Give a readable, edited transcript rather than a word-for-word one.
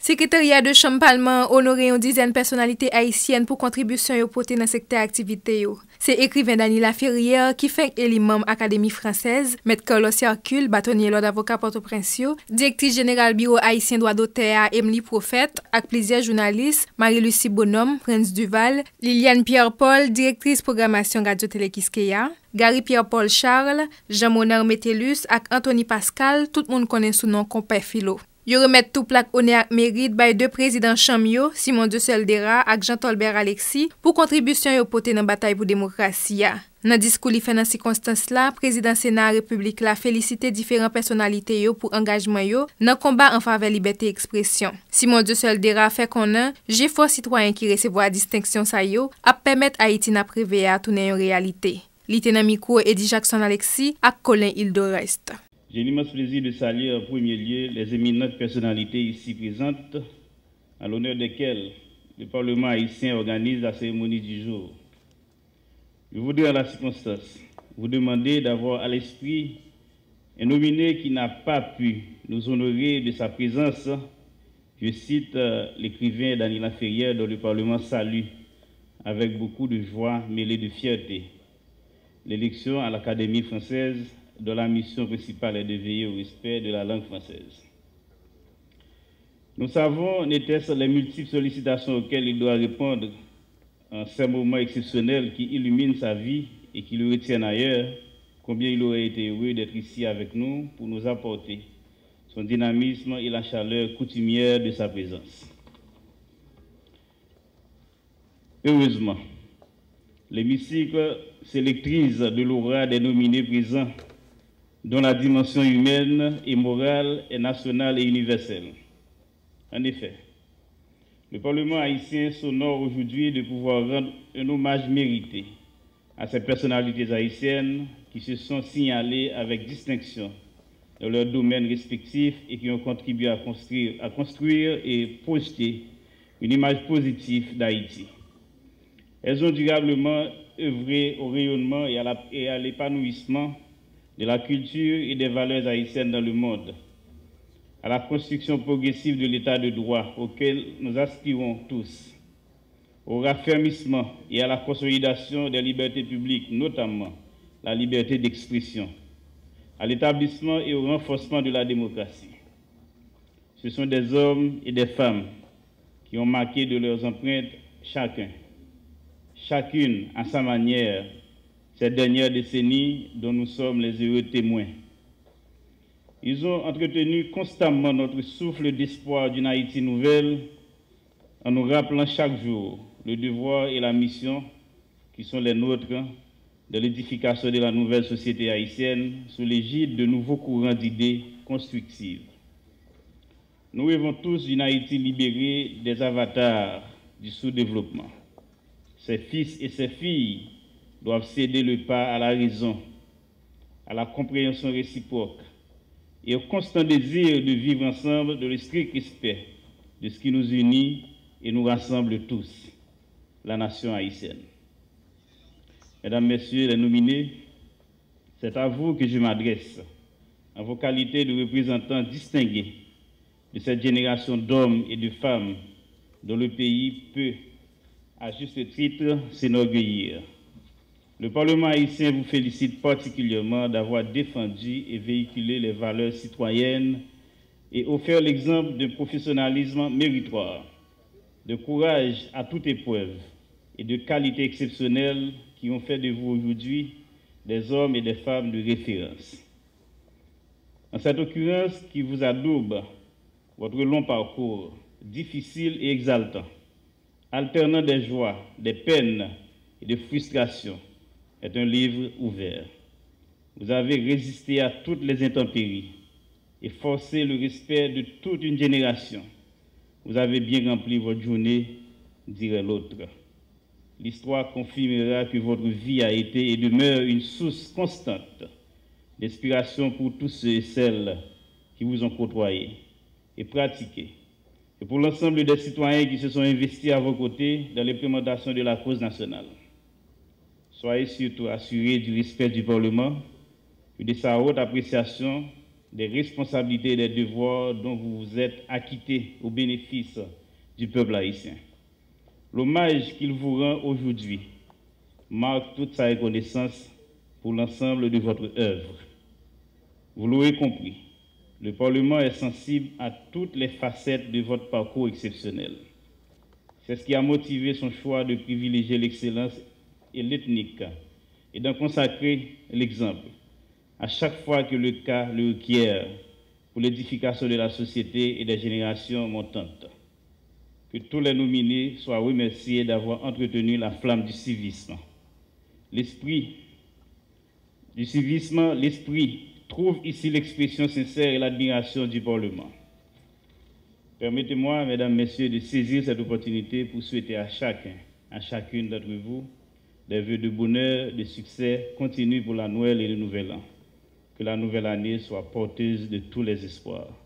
Secrétariat de Chambre Parlement honoré une dizaine de personnalités haïtiennes pour contribution au porté dans le secteur activité. C'est écrivain Daniela Ferrière qui fait élu membre Académie française, Maître Carlos Hercule, bâtonnier l'ordre avocat Port-au-Prince, directrice générale bureau haïtien droit d'auteur Emily Prophète, avec plusieurs journalistes, Marie-Lucie Bonhomme, Prince Duval, Liliane Pierre-Paul, directrice programmation Radio-Télé Kiskeya, Gary Pierre-Paul Charles, Jean-Monard Métellus et Anthony Pascal, tout le monde connaît sous nom Compère Philo. Yo remet tout plaque honneur ak mérite by deux présidents Chamio, Simon de Seldera ak Jean-Tolbert Alexis pour contribution yo poté dans bataille pour démocratie. Dans discours li fait dans circonstance là, président Sénat République la félicité différentes personnalités yo pour engagement yo dans combat en faveur liberté d'expression. Simon de Seldera fait connaît, j'ai fort citoyen qui recevoir distinction sa yo a permettre Haïti na privé à tourner en réalité. Lieutenant micro Eddie Jackson Alexis ak Colin Hildorest. J'ai l'immense plaisir de saluer en premier lieu les éminentes personnalités ici présentes, à l'honneur desquelles le Parlement haïtien organise la cérémonie du jour. Je voudrais à la circonstance vous demander d'avoir à l'esprit un nominé qui n'a pas pu nous honorer de sa présence. Je cite l'écrivain Daniela Ferrière dont le Parlement salue avec beaucoup de joie mêlée de fierté l'élection à l'Académie française dont la mission principale est de veiller au respect de la langue française. Nous savons, n'était-ce les multiples sollicitations auxquelles il doit répondre en ces moments exceptionnels qui illuminent sa vie et qui le retiennent ailleurs, combien il aurait été heureux d'être ici avec nous pour nous apporter son dynamisme et la chaleur coutumière de sa présence. Heureusement, l'hémicycle s'électrise de l'aura des nominés présents dont la dimension humaine et morale est nationale et universelle. En effet, le Parlement haïtien s'honore aujourd'hui de pouvoir rendre un hommage mérité à ces personnalités haïtiennes qui se sont signalées avec distinction dans leurs domaines respectifs et qui ont contribué à construire et projeter une image positive d'Haïti. Elles ont durablement œuvré au rayonnement et à l'épanouissement de la culture et des valeurs haïtiennes dans le monde, à la construction progressive de l'état de droit auquel nous aspirons tous, au raffermissement et à la consolidation des libertés publiques, notamment la liberté d'expression, à l'établissement et au renforcement de la démocratie. Ce sont des hommes et des femmes qui ont marqué de leurs empreintes chacune à sa manière, ces dernières décennies dont nous sommes les heureux témoins. Ils ont entretenu constamment notre souffle d'espoir d'une Haïti nouvelle en nous rappelant chaque jour le devoir et la mission qui sont les nôtres de l'édification de la nouvelle société haïtienne sous l'égide de nouveaux courants d'idées constructives. Nous rêvons tous d'une Haïti libérée des avatars du sous-développement. Ses fils et ses filles doivent céder le pas à la raison, à la compréhension réciproque et au constant désir de vivre ensemble dans le strict respect de ce qui nous unit et nous rassemble tous, la nation haïtienne. Mesdames, Messieurs les nominés, c'est à vous que je m'adresse, en vos qualités de représentants distingués de cette génération d'hommes et de femmes dont le pays peut, à juste titre, s'enorgueillir. Le Parlement haïtien vous félicite particulièrement d'avoir défendu et véhiculé les valeurs citoyennes et offert l'exemple de professionnalisme méritoire, de courage à toute épreuve et de qualité exceptionnelle qui ont fait de vous aujourd'hui des hommes et des femmes de référence. En cette occurrence qui vous adoube votre long parcours, difficile et exaltant, alternant des joies, des peines et des frustrations, est un livre ouvert. Vous avez résisté à toutes les intempéries et forcé le respect de toute une génération. Vous avez bien rempli votre journée, dirait l'autre. L'histoire confirmera que votre vie a été et demeure une source constante d'inspiration pour tous ceux et celles qui vous ont côtoyé et pratiqué, et pour l'ensemble des citoyens qui se sont investis à vos côtés dans l'implémentation de la cause nationale. Soyez surtout assurés du respect du Parlement et de sa haute appréciation des responsabilités et des devoirs dont vous vous êtes acquittés au bénéfice du peuple haïtien. L'hommage qu'il vous rend aujourd'hui marque toute sa reconnaissance pour l'ensemble de votre œuvre. Vous l'aurez compris, le Parlement est sensible à toutes les facettes de votre parcours exceptionnel. C'est ce qui a motivé son choix de privilégier l'excellence et l'ethnique et d'en consacrer l'exemple à chaque fois que le cas le requiert pour l'édification de la société et des générations montantes. Que tous les nominés soient remerciés d'avoir entretenu la flamme du civisme. L'esprit trouve ici l'expression sincère et l'admiration du Parlement. Permettez-moi, mesdames, messieurs, de saisir cette opportunité pour souhaiter à chacun, à chacune d'entre vous, des vœux de bonheur, de succès continu pour la Noël et le Nouvel An. Que la nouvelle année soit porteuse de tous les espoirs.